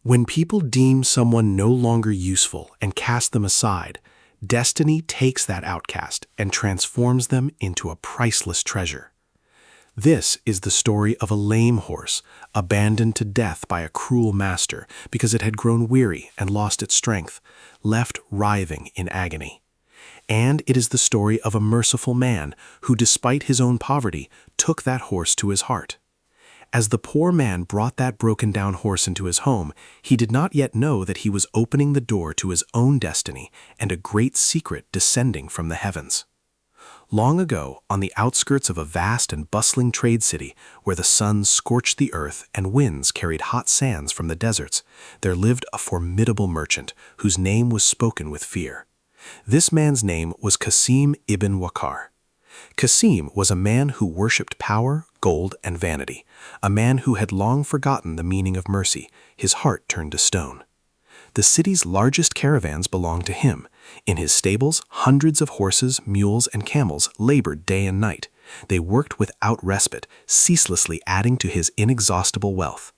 When people deem someone no longer useful and cast them aside, destiny takes that outcast and transforms them into a priceless treasure. This is the story of a lame horse, abandoned to death by a cruel master because it had grown weary and lost its strength, left writhing in agony. And it is the story of a merciful man who, despite his own poverty, took that horse to his heart. As the poor man brought that broken-down horse into his home, he did not yet know that he was opening the door to his own destiny and a great secret descending from the heavens. Long ago, on the outskirts of a vast and bustling trade city, where the sun scorched the earth and winds carried hot sands from the deserts, there lived a formidable merchant whose name was spoken with fear. This man's name was Qasim ibn Waqar. Qasim was a man who worshipped power, gold, and vanity, a man who had long forgotten the meaning of mercy, his heart turned to stone. The city's largest caravans belonged to him. In his stables, hundreds of horses, mules, and camels labored day and night. They worked without respite, ceaselessly adding to his inexhaustible wealth.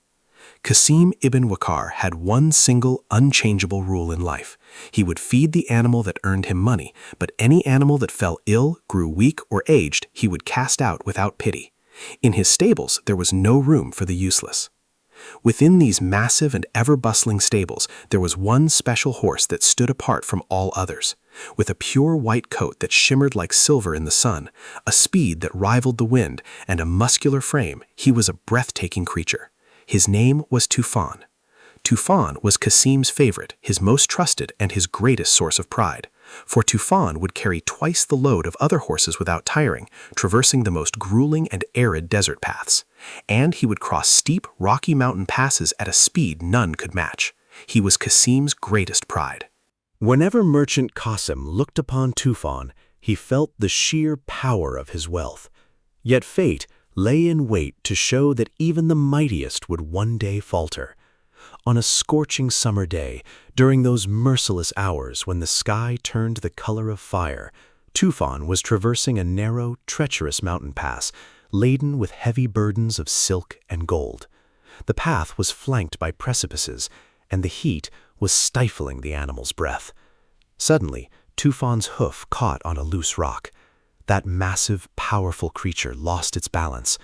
Qasim ibn Waqar had one single, unchangeable rule in life. He would feed the animal that earned him money, but any animal that fell ill, grew weak, or aged, he would cast out without pity. In his stables, there was no room for the useless. Within these massive and ever-bustling stables, there was one special horse that stood apart from all others. With a pure white coat that shimmered like silver in the sun, a speed that rivaled the wind, and a muscular frame, he was a breathtaking creature. His name was Tufan. Tufan was Qasim's favorite, his most trusted, and his greatest source of pride. For Tufan would carry twice the load of other horses without tiring, traversing the most grueling and arid desert paths. And he would cross steep, rocky mountain passes at a speed none could match. He was Qasim's greatest pride. Whenever merchant Qasim looked upon Tufan, he felt the sheer power of his wealth. Yet fate lay in wait to show that even the mightiest would one day falter. On a scorching summer day, during those merciless hours when the sky turned the color of fire, Tufan was traversing a narrow, treacherous mountain pass, laden with heavy burdens of silk and gold. The path was flanked by precipices, and the heat was stifling the animal's breath. Suddenly, Tufan's hoof caught on a loose rock. That massive, powerful creature lost its balance.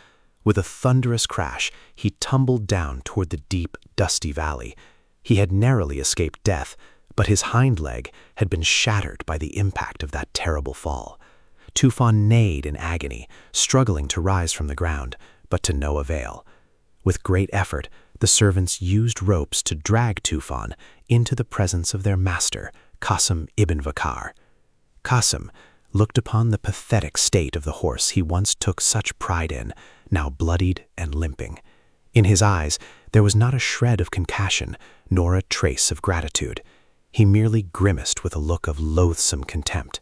With a thunderous crash, he tumbled down toward the deep, dusty valley. He had narrowly escaped death, but his hind leg had been shattered by the impact of that terrible fall. Tufan neighed in agony, struggling to rise from the ground, but to no avail. With great effort, the servants used ropes to drag Tufan into the presence of their master, Qasim ibn Waqar. Qasim looked upon the pathetic state of the horse he once took such pride in, now bloodied and limping. In his eyes, there was not a shred of compassion, nor a trace of gratitude. He merely grimaced with a look of loathsome contempt.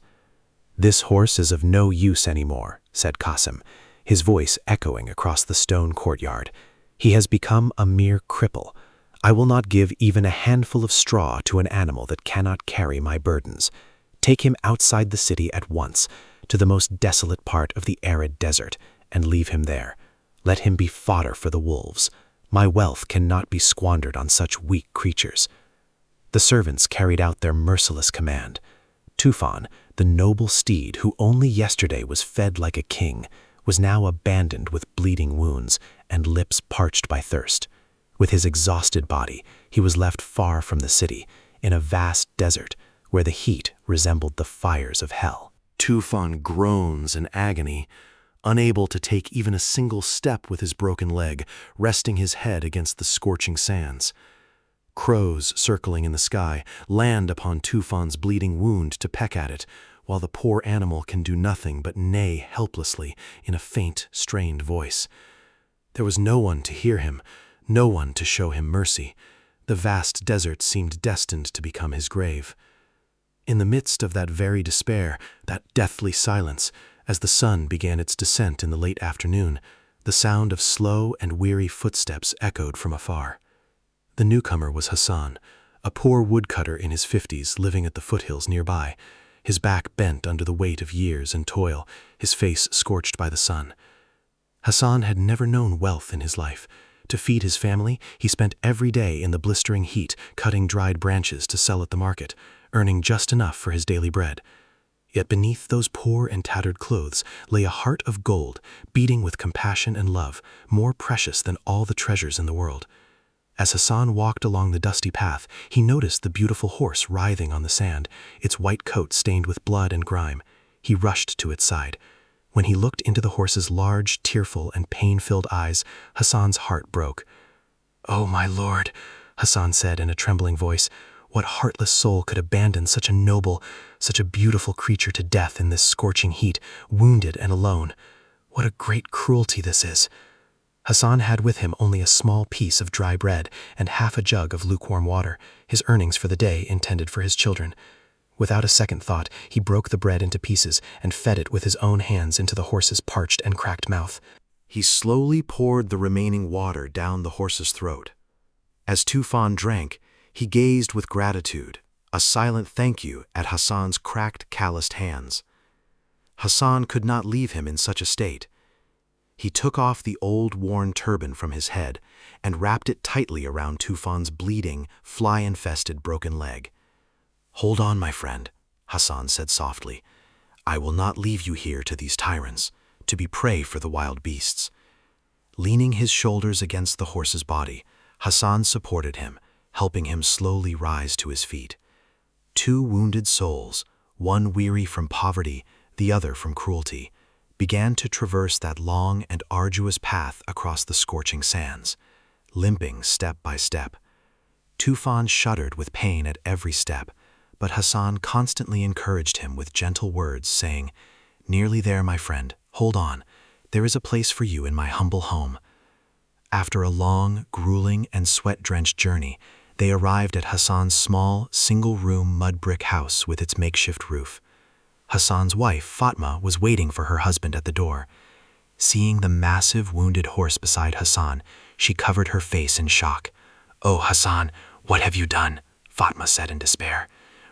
"This horse is of no use anymore," said Qasim, his voice echoing across the stone courtyard. "He has become a mere cripple. I will not give even a handful of straw to an animal that cannot carry my burdens. Take him outside the city at once, to the most desolate part of the arid desert, and leave him there. Let him be fodder for the wolves. My wealth cannot be squandered on such weak creatures." The servants carried out their merciless command. Tufan, the noble steed who only yesterday was fed like a king, was now abandoned with bleeding wounds and lips parched by thirst. With his exhausted body, he was left far from the city, in a vast desert where the heat resembled the fires of hell. Tufan groans in agony, unable to take even a single step with his broken leg, resting his head against the scorching sands. Crows, circling in the sky, land upon Tufan's bleeding wound to peck at it, while the poor animal can do nothing but neigh helplessly in a faint, strained voice. There was no one to hear him, no one to show him mercy. The vast desert seemed destined to become his grave. In the midst of that very despair, that deathly silence, as the sun began its descent in the late afternoon, the sound of slow and weary footsteps echoed from afar. The newcomer was Hasan, a poor woodcutter in his 50s living at the foothills nearby, his back bent under the weight of years and toil, his face scorched by the sun. Hasan had never known wealth in his life. To feed his family, he spent every day in the blistering heat cutting dried branches to sell at the market, earning just enough for his daily bread. Yet beneath those poor and tattered clothes lay a heart of gold, beating with compassion and love, more precious than all the treasures in the world. As Hasan walked along the dusty path, he noticed the beautiful horse writhing on the sand, its white coat stained with blood and grime. He rushed to its side. When he looked into the horse's large, tearful, and pain-filled eyes, Hasan's heart broke. "Oh, my lord," Hasan said in a trembling voice, "what heartless soul could abandon such a noble, such a beautiful creature to death in this scorching heat, wounded and alone? What a great cruelty this is!" Hasan had with him only a small piece of dry bread and half a jug of lukewarm water, his earnings for the day intended for his children. Without a second thought, he broke the bread into pieces and fed it with his own hands into the horse's parched and cracked mouth. He slowly poured the remaining water down the horse's throat. As Tufan drank, he gazed with gratitude, a silent thank you at Hasan's cracked, calloused hands. Hasan could not leave him in such a state. He took off the old worn turban from his head and wrapped it tightly around Tufan's bleeding, fly-infested broken leg. "Hold on, my friend," Hasan said softly. "I will not leave you here to these tyrants, to be prey for the wild beasts." Leaning his shoulders against the horse's body, Hasan supported him, helping him slowly rise to his feet. Two wounded souls, one weary from poverty, the other from cruelty, began to traverse that long and arduous path across the scorching sands, limping step by step. Tufan shuddered with pain at every step, but Hasan constantly encouraged him with gentle words, saying, "Nearly there, my friend, hold on. There is a place for you in my humble home." After a long, grueling, and sweat-drenched journey, they arrived at Hasan's small, single-room mud-brick house with its makeshift roof. Hasan's wife, Fatma, was waiting for her husband at the door. Seeing the massive, wounded horse beside Hasan, she covered her face in shock. "Oh, Hasan, what have you done?" Fatma said in despair.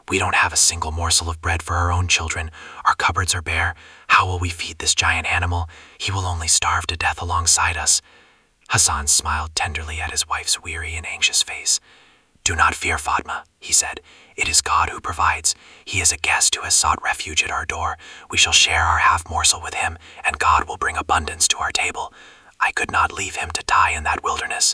"We don't have a single morsel of bread for our own children. Our cupboards are bare. How will we feed this giant animal? He will only starve to death alongside us." Hasan smiled tenderly at his wife's weary and anxious face. "Do not fear, Fatma," he said. "It is God who provides. He is a guest who has sought refuge at our door. We shall share our half-morsel with him, and God will bring abundance to our table. I could not leave him to die in that wilderness."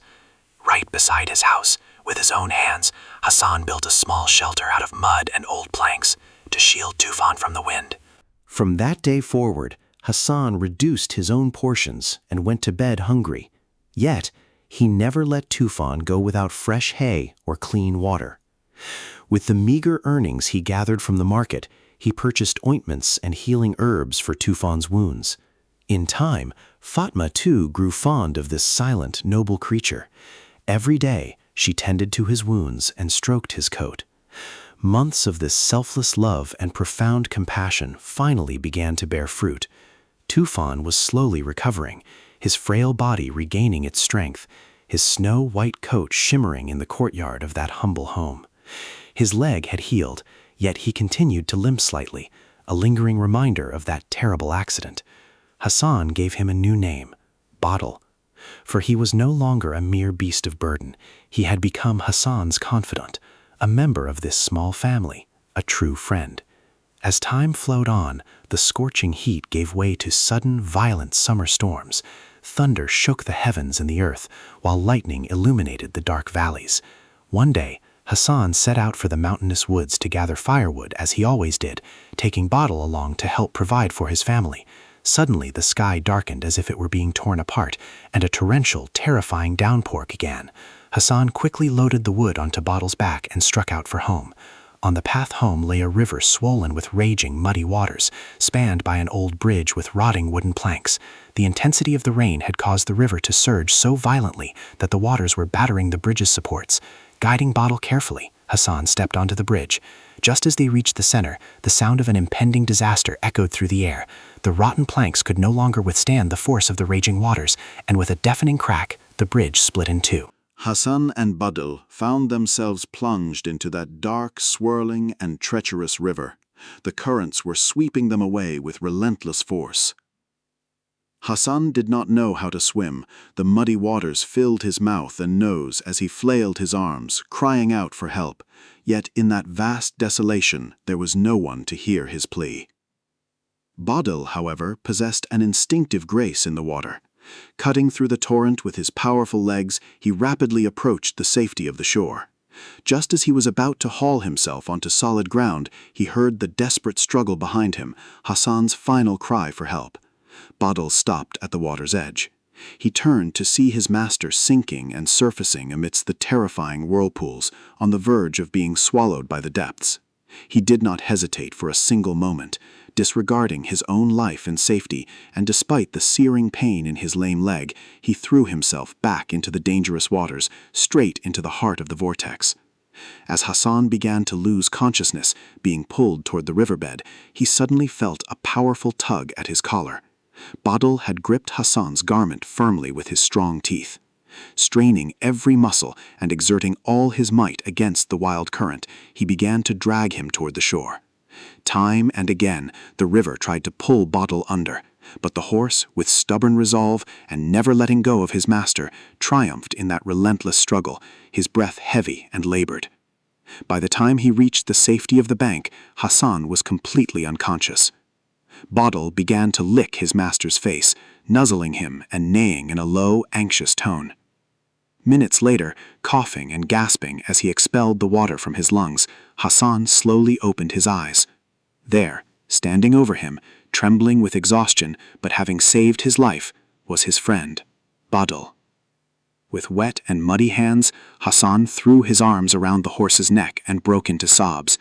Right beside his house, with his own hands, Hasan built a small shelter out of mud and old planks to shield Tufan from the wind. From that day forward, Hasan reduced his own portions and went to bed hungry. Yet, he never let Tufan go without fresh hay or clean water. With the meager earnings he gathered from the market, he purchased ointments and healing herbs for Tufan's wounds. In time, Fatma too grew fond of this silent, noble creature. Every day, she tended to his wounds and stroked his coat. Months of this selfless love and profound compassion finally began to bear fruit. Tufan was slowly recovering, his frail body regaining its strength, his snow-white coat shimmering in the courtyard of that humble home. His leg had healed, yet he continued to limp slightly, a lingering reminder of that terrible accident. Hasan gave him a new name, Bottle. For he was no longer a mere beast of burden. He had become Hasan's confidant, a member of this small family, a true friend. As time flowed on, the scorching heat gave way to sudden, violent summer storms. Thunder shook the heavens and the earth, while lightning illuminated the dark valleys. One day, Hasan set out for the mountainous woods to gather firewood as he always did, taking Bottle along to help provide for his family. Suddenly, the sky darkened as if it were being torn apart, and a torrential, terrifying downpour began. Hasan quickly loaded the wood onto Bottle's back and struck out for home. On the path home lay a river swollen with raging, muddy waters, spanned by an old bridge with rotting wooden planks. The intensity of the rain had caused the river to surge so violently that the waters were battering the bridge's supports. Guiding Bottle carefully, Hasan stepped onto the bridge. Just as they reached the center, the sound of an impending disaster echoed through the air. The rotten planks could no longer withstand the force of the raging waters, and with a deafening crack, the bridge split in two. Hasan and Badal found themselves plunged into that dark, swirling, and treacherous river. The currents were sweeping them away with relentless force. Hasan did not know how to swim. The muddy waters filled his mouth and nose as he flailed his arms, crying out for help. Yet in that vast desolation, there was no one to hear his plea. Badal, however, possessed an instinctive grace in the water. Cutting through the torrent with his powerful legs, he rapidly approached the safety of the shore. Just as he was about to haul himself onto solid ground, he heard the desperate struggle behind him, Hasan's final cry for help. Badal stopped at the water's edge. He turned to see his master sinking and surfacing amidst the terrifying whirlpools, on the verge of being swallowed by the depths. He did not hesitate for a single moment, disregarding his own life and safety, and despite the searing pain in his lame leg, he threw himself back into the dangerous waters, straight into the heart of the vortex. As Hasan began to lose consciousness, being pulled toward the riverbed, he suddenly felt a powerful tug at his collar. Badal had gripped Hasan's garment firmly with his strong teeth. Straining every muscle and exerting all his might against the wild current, he began to drag him toward the shore. Time and again, the river tried to pull Badal under, but the horse, with stubborn resolve and never letting go of his master, triumphed in that relentless struggle, his breath heavy and labored. By the time he reached the safety of the bank, Hasan was completely unconscious. Badal began to lick his master's face, nuzzling him and neighing in a low, anxious tone. Minutes later, coughing and gasping as he expelled the water from his lungs, Hasan slowly opened his eyes. There, standing over him, trembling with exhaustion but having saved his life, was his friend, Badal. With wet and muddy hands, Hasan threw his arms around the horse's neck and broke into sobs.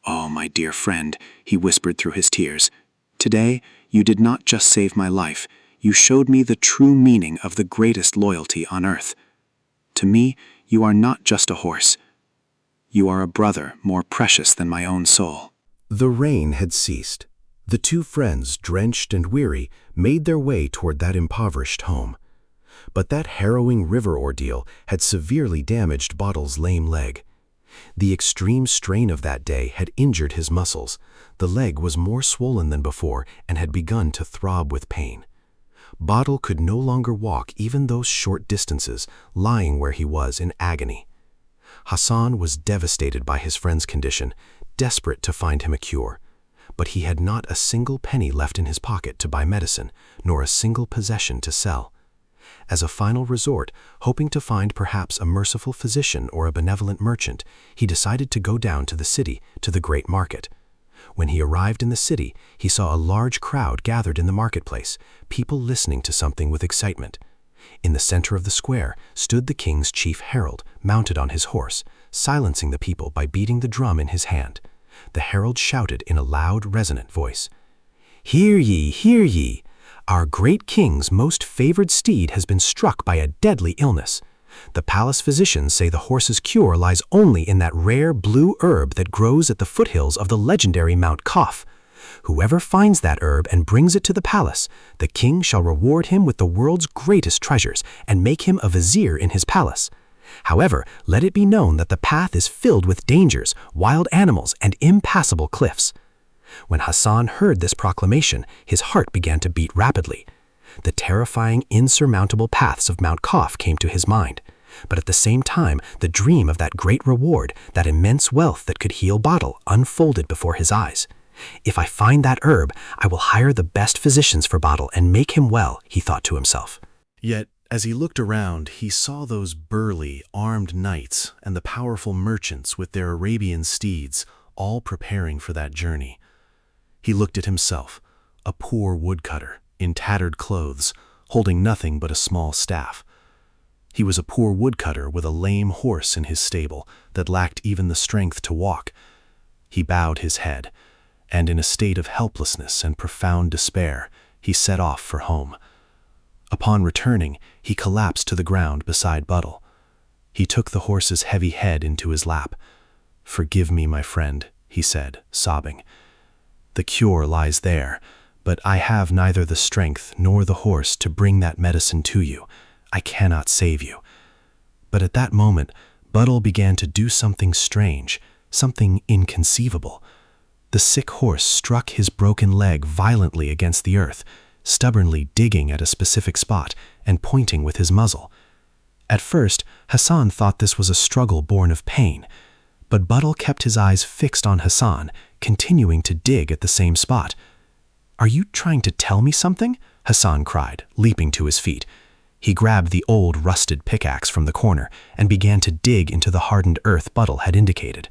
"Oh, my dear friend," he whispered through his tears, "today you did not just save my life, you showed me the true meaning of the greatest loyalty on earth. To me, you are not just a horse. You are a brother more precious than my own soul." The rain had ceased. The two friends, drenched and weary, made their way toward that impoverished home. But that harrowing river ordeal had severely damaged Badal's lame leg. The extreme strain of that day had injured his muscles. The leg was more swollen than before and had begun to throb with pain. Badal could no longer walk even those short distances, lying where he was in agony. Hasan was devastated by his friend's condition, desperate to find him a cure. But he had not a single penny left in his pocket to buy medicine, nor a single possession to sell. As a final resort, hoping to find perhaps a merciful physician or a benevolent merchant, he decided to go down to the city, to the great market. When he arrived in the city, he saw a large crowd gathered in the marketplace, people listening to something with excitement. In the center of the square stood the king's chief herald, mounted on his horse, silencing the people by beating the drum in his hand. The herald shouted in a loud, resonant voice, "Hear ye, hear ye! Our great king's most favored steed has been struck by a deadly illness. The palace physicians say the horse's cure lies only in that rare blue herb that grows at the foothills of the legendary Mount Kaf. Whoever finds that herb and brings it to the palace, the king shall reward him with the world's greatest treasures and make him a vizier in his palace. However, let it be known that the path is filled with dangers, wild animals, and impassable cliffs." When Hasan heard this proclamation, his heart began to beat rapidly. The terrifying, insurmountable paths of Mount Kaf came to his mind. But at the same time, the dream of that great reward, that immense wealth that could heal Badal, unfolded before his eyes. "If I find that herb, I will hire the best physicians for Badal and make him well," he thought to himself. Yet, as he looked around, he saw those burly, armed knights and the powerful merchants with their Arabian steeds, all preparing for that journey. He looked at himself, a poor woodcutter, in tattered clothes, holding nothing but a small staff. He was a poor woodcutter with a lame horse in his stable that lacked even the strength to walk. He bowed his head, and in a state of helplessness and profound despair, he set off for home. Upon returning, he collapsed to the ground beside Badal. He took the horse's heavy head into his lap. "Forgive me, my friend," he said, sobbing. "The cure lies there, but I have neither the strength nor the horse to bring that medicine to you. I cannot save you." But at that moment, Badal began to do something strange, something inconceivable. The sick horse struck his broken leg violently against the earth, stubbornly digging at a specific spot and pointing with his muzzle. At first, Hasan thought this was a struggle born of pain, but Buttle kept his eyes fixed on Hasan, continuing to dig at the same spot. "Are you trying to tell me something?" Hasan cried, leaping to his feet. He grabbed the old rusted pickaxe from the corner and began to dig into the hardened earth Buttle had indicated.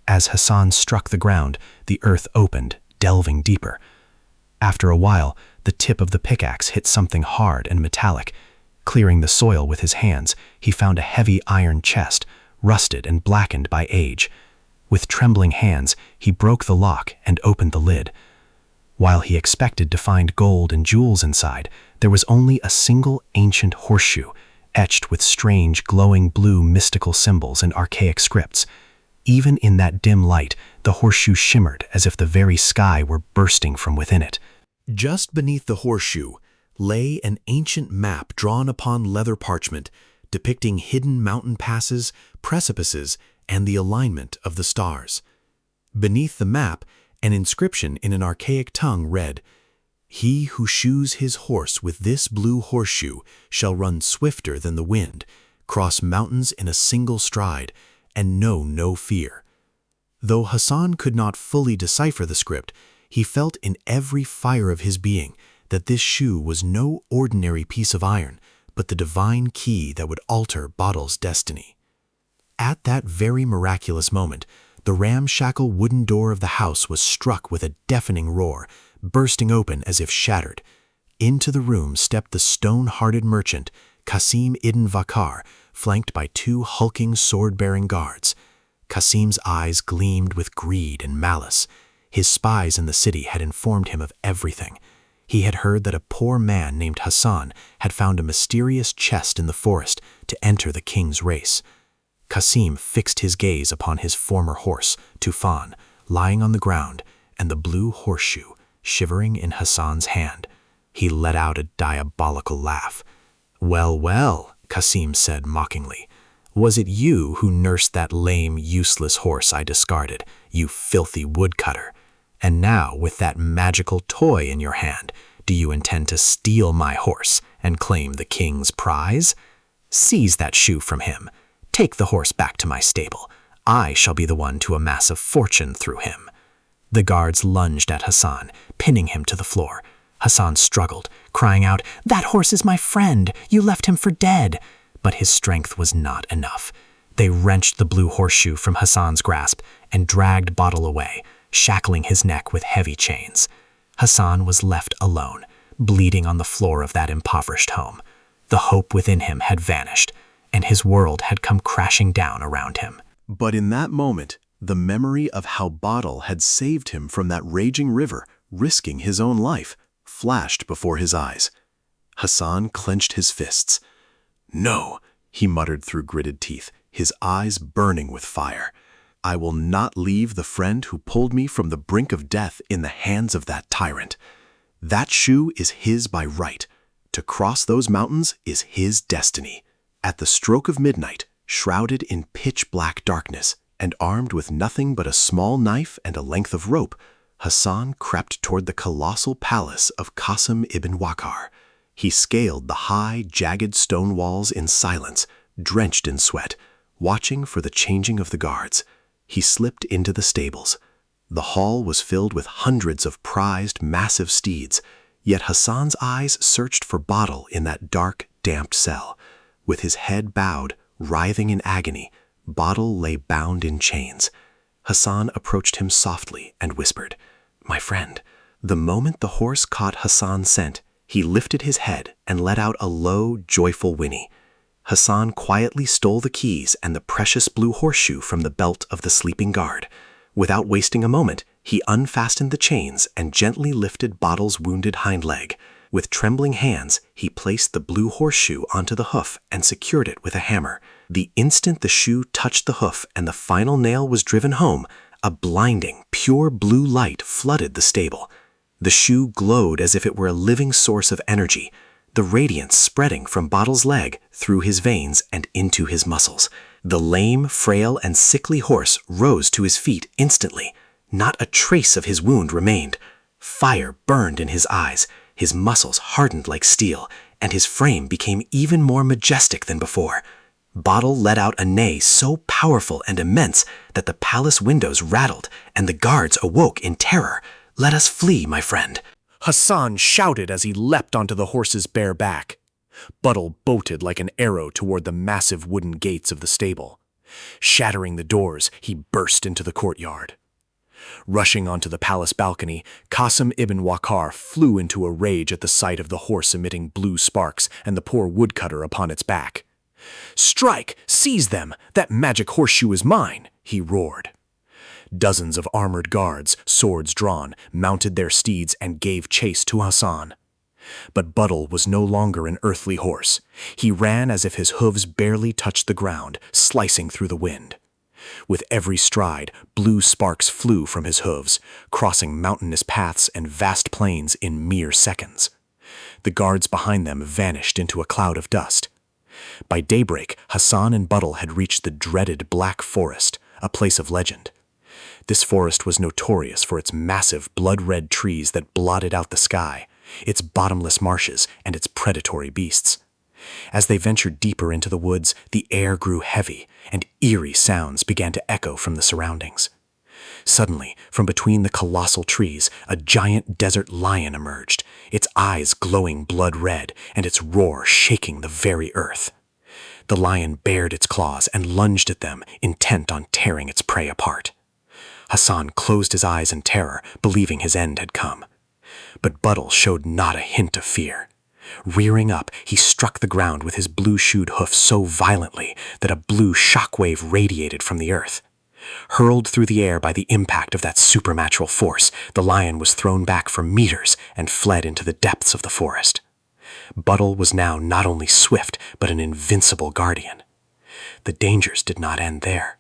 As Hasan struck the ground, the earth opened, delving deeper. After a while, the tip of the pickaxe hit something hard and metallic. Clearing the soil with his hands, he found a heavy iron chest, rusted and blackened by age. With trembling hands, he broke the lock and opened the lid. While he expected to find gold and jewels inside, there was only a single ancient horseshoe, etched with strange, glowing blue mystical symbols and archaic scripts. Even in that dim light, the horseshoe shimmered as if the very sky were bursting from within it. Just beneath the horseshoe lay an ancient map drawn upon leather parchment, depicting hidden mountain passes, precipices, and the alignment of the stars. Beneath the map, an inscription in an archaic tongue read, "He who shoes his horse with this blue horseshoe shall run swifter than the wind, cross mountains in a single stride, and know no fear." Though Hasan could not fully decipher the script, he felt in every fiber of his being that this shoe was no ordinary piece of iron, but the divine key that would alter Bottle's destiny. At that very miraculous moment, the ramshackle wooden door of the house was struck with a deafening roar, bursting open as if shattered. Into the room stepped the stone-hearted merchant, Qasim ibn Vakar, flanked by two hulking sword-bearing guards. Qasim's eyes gleamed with greed and malice. His spies in the city had informed him of everything. He had heard that a poor man named Hasan had found a mysterious chest in the forest to enter the king's race. Qasim fixed his gaze upon his former horse, Tufan, lying on the ground, and the blue horseshoe, shivering in Hasan's hand. He let out a diabolical laugh. "Well, well," Qasim said mockingly, "was it you who nursed that lame, useless horse I discarded, you filthy woodcutter? And now, with that magical toy in your hand, do you intend to steal my horse and claim the king's prize? Seize that shoe from him. Take the horse back to my stable. I shall be the one to amass a fortune through him." The guards lunged at Hasan, pinning him to the floor. Hasan struggled, crying out, "That horse is my friend! You left him for dead!" But his strength was not enough. They wrenched the blue horseshoe from Hasan's grasp and dragged Bottle away, shackling his neck with heavy chains. Hasan was left alone, bleeding on the floor of that impoverished home. The hope within him had vanished, and his world had come crashing down around him. But in that moment, the memory of how Bottle had saved him from that raging river, risking his own life, flashed before his eyes. Hasan clenched his fists. "No," he muttered through gritted teeth, his eyes burning with fire. "I will not leave the friend who pulled me from the brink of death in the hands of that tyrant. That shoe is his by right. To cross those mountains is his destiny." At the stroke of midnight, shrouded in pitch-black darkness, and armed with nothing but a small knife and a length of rope, Hasan crept toward the colossal palace of Qasim ibn Wakar. He scaled the high, jagged stone walls in silence, drenched in sweat, watching for the changing of the guards. He slipped into the stables. The hall was filled with hundreds of prized, massive steeds, yet Hasan's eyes searched for Bottle in that dark, damped cell. With his head bowed, writhing in agony, Bottle lay bound in chains. Hasan approached him softly and whispered, "My friend." The moment the horse caught Hasan's scent, he lifted his head and let out a low, joyful whinny. Hasan quietly stole the keys and the precious blue horseshoe from the belt of the sleeping guard. Without wasting a moment, he unfastened the chains and gently lifted Bottle's wounded hind leg. With trembling hands, he placed the blue horseshoe onto the hoof and secured it with a hammer. The instant the shoe touched the hoof and the final nail was driven home, a blinding, pure blue light flooded the stable. The shoe glowed as if it were a living source of energy, the radiance spreading from Bottle's leg through his veins and into his muscles. The lame, frail, and sickly horse rose to his feet instantly. Not a trace of his wound remained. Fire burned in his eyes. his muscles hardened like steel, and his frame became even more majestic than before. Bottle let out a neigh so powerful and immense that the palace windows rattled, and the guards awoke in terror. "Let us flee, my friend." Hasan shouted as he leapt onto the horse's bare back. Bottle bolted like an arrow toward the massive wooden gates of the stable. Shattering the doors, he burst into the courtyard. Rushing onto the palace balcony, Qasim ibn Waqar flew into a rage at the sight of the horse emitting blue sparks and the poor woodcutter upon its back. "Strike! Seize them! That magic horseshoe is mine!" he roared. Dozens of armored guards, swords drawn, mounted their steeds and gave chase to Hasan. But Bottle was no longer an earthly horse. He ran as if his hooves barely touched the ground, slicing through the wind. With every stride, blue sparks flew from his hooves, crossing mountainous paths and vast plains in mere seconds. The guards behind them vanished into a cloud of dust. By daybreak, Hasan and Bottle had reached the dreaded Black Forest, a place of legend. This forest was notorious for its massive, blood-red trees that blotted out the sky, its bottomless marshes, and its predatory beasts. As they ventured deeper into the woods, the air grew heavy, and eerie sounds began to echo from the surroundings. Suddenly, from between the colossal trees, a giant desert lion emerged, its eyes glowing blood red, and its roar shaking the very earth. The lion bared its claws and lunged at them, intent on tearing its prey apart. Hasan closed his eyes in terror, believing his end had come. But Bottle showed not a hint of fear. Rearing up, he struck the ground with his blue-shoed hoof so violently that a blue shockwave radiated from the earth. Hurled through the air by the impact of that supernatural force, the lion was thrown back for meters and fled into the depths of the forest. Bottle was now not only swift, but an invincible guardian. The dangers did not end there.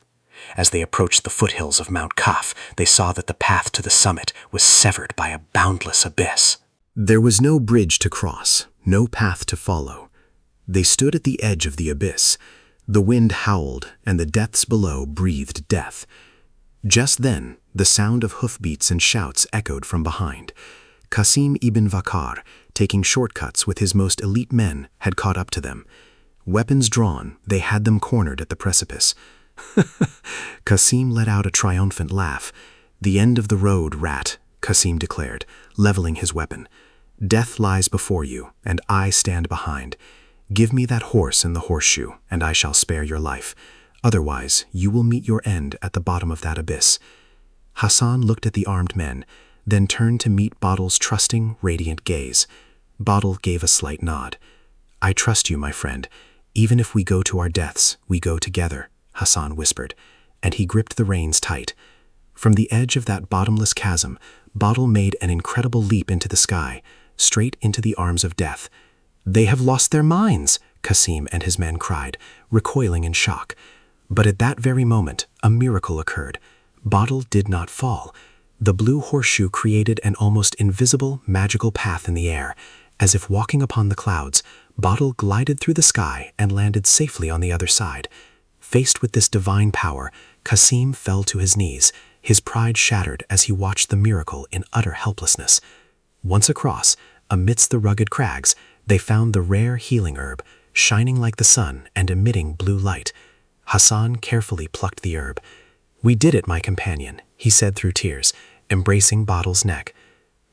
As they approached the foothills of Mount Kaf, they saw that the path to the summit was severed by a boundless abyss. There was no bridge to cross, no path to follow. They stood at the edge of the abyss. The wind howled, and the depths below breathed death. Just then, the sound of hoofbeats and shouts echoed from behind. Qasim ibn Waqar, taking shortcuts with his most elite men, had caught up to them. Weapons drawn, they had them cornered at the precipice. Qasim let out a triumphant laugh. "The end of the road, rat," Qasim declared, leveling his weapon. "Death lies before you, and I stand behind. Give me that horse and the horseshoe, and I shall spare your life. Otherwise, you will meet your end at the bottom of that abyss." Hasan looked at the armed men, then turned to meet Bottle's trusting, radiant gaze. Bottle gave a slight nod. "I trust you, my friend. Even if we go to our deaths, we go together," Hasan whispered, and he gripped the reins tight. From the edge of that bottomless chasm, Bottle made an incredible leap into the sky, straight into the arms of death. "They have lost their minds," Qasim and his men cried, recoiling in shock. But at that very moment, a miracle occurred. Bottle did not fall. The blue horseshoe created an almost invisible, magical path in the air. As if walking upon the clouds, Bottle glided through the sky and landed safely on the other side. Faced with this divine power, Qasim fell to his knees, his pride shattered as he watched the miracle in utter helplessness. Once across, amidst the rugged crags, they found the rare healing herb, shining like the sun and emitting blue light. Hasan carefully plucked the herb. "We did it, my companion," he said through tears, embracing Bottle's neck.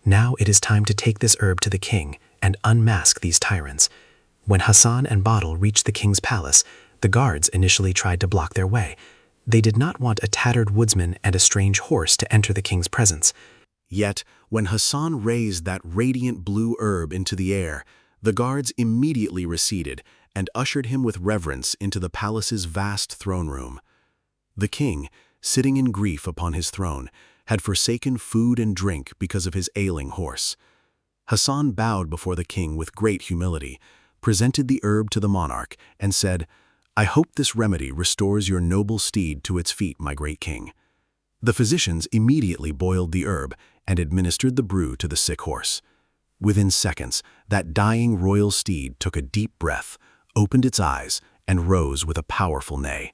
"Now it is time to take this herb to the king and unmask these tyrants." When Hasan and Bottle reached the king's palace, the guards initially tried to block their way. They did not want a tattered woodsman and a strange horse to enter the king's presence. Yet, when Hasan raised that radiant blue herb into the air, the guards immediately receded and ushered him with reverence into the palace's vast throne room. The king, sitting in grief upon his throne, had forsaken food and drink because of his ailing horse. Hasan bowed before the king with great humility, presented the herb to the monarch, and said, "I hope this remedy restores your noble steed to its feet, my great king." The physicians immediately boiled the herb and administered the brew to the sick horse. Within seconds, that dying royal steed took a deep breath, opened its eyes, and rose with a powerful neigh.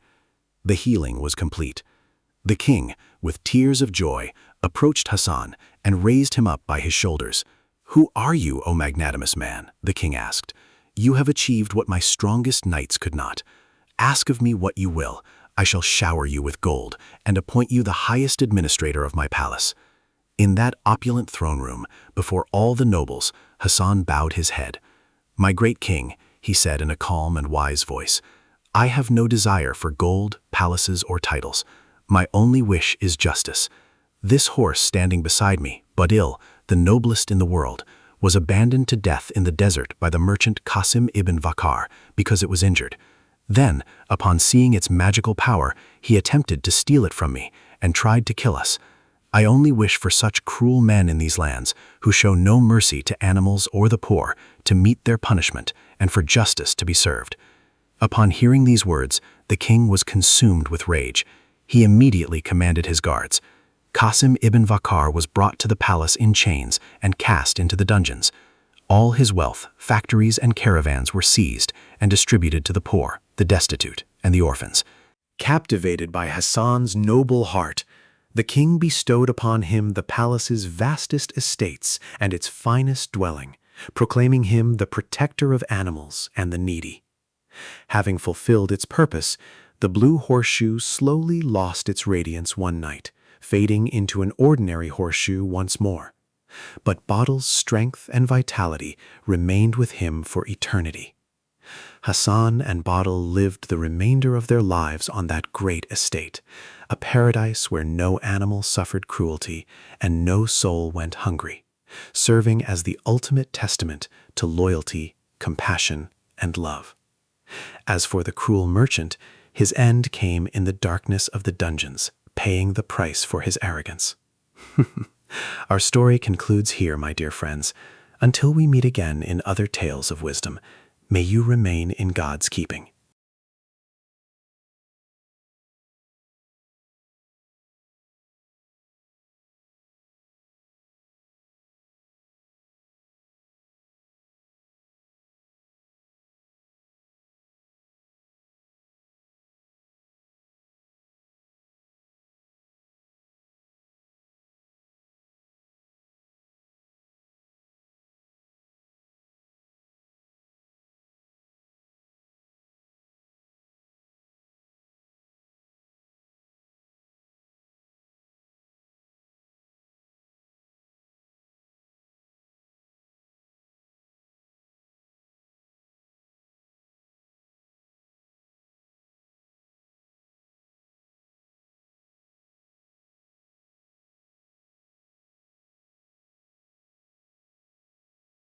The healing was complete. The king, with tears of joy, approached Hasan and raised him up by his shoulders. "Who are you, O magnanimous man?" the king asked. "You have achieved what my strongest knights could not. Ask of me what you will. I shall shower you with gold and appoint you the highest administrator of my palace." In that opulent throne room, before all the nobles, Hasan bowed his head. "My great king," he said in a calm and wise voice, "I have no desire for gold, palaces, or titles. My only wish is justice. This horse standing beside me, Badil, the noblest in the world, was abandoned to death in the desert by the merchant Qasim ibn Vakar because it was injured. Then, upon seeing its magical power, he attempted to steal it from me and tried to kill us. I only wish for such cruel men in these lands, who show no mercy to animals or the poor, to meet their punishment and for justice to be served." Upon hearing these words, the king was consumed with rage. He immediately commanded his guards. Qasim ibn Vakar was brought to the palace in chains and cast into the dungeons. All his wealth, factories, and caravans were seized and distributed to the poor, the destitute, and the orphans. Captivated by Hasan's noble heart, the king bestowed upon him the palace's vastest estates and its finest dwelling, proclaiming him the protector of animals and the needy. Having fulfilled its purpose, the blue horseshoe slowly lost its radiance one night, fading into an ordinary horseshoe once more. But Badil's strength and vitality remained with him for eternity. Hasan and Badil lived the remainder of their lives on that great estate, a paradise where no animal suffered cruelty and no soul went hungry, serving as the ultimate testament to loyalty, compassion, and love. As for the cruel merchant, his end came in the darkness of the dungeons, paying the price for his arrogance. Our story concludes here, my dear friends. Until we meet again in other tales of wisdom, may you remain in God's keeping.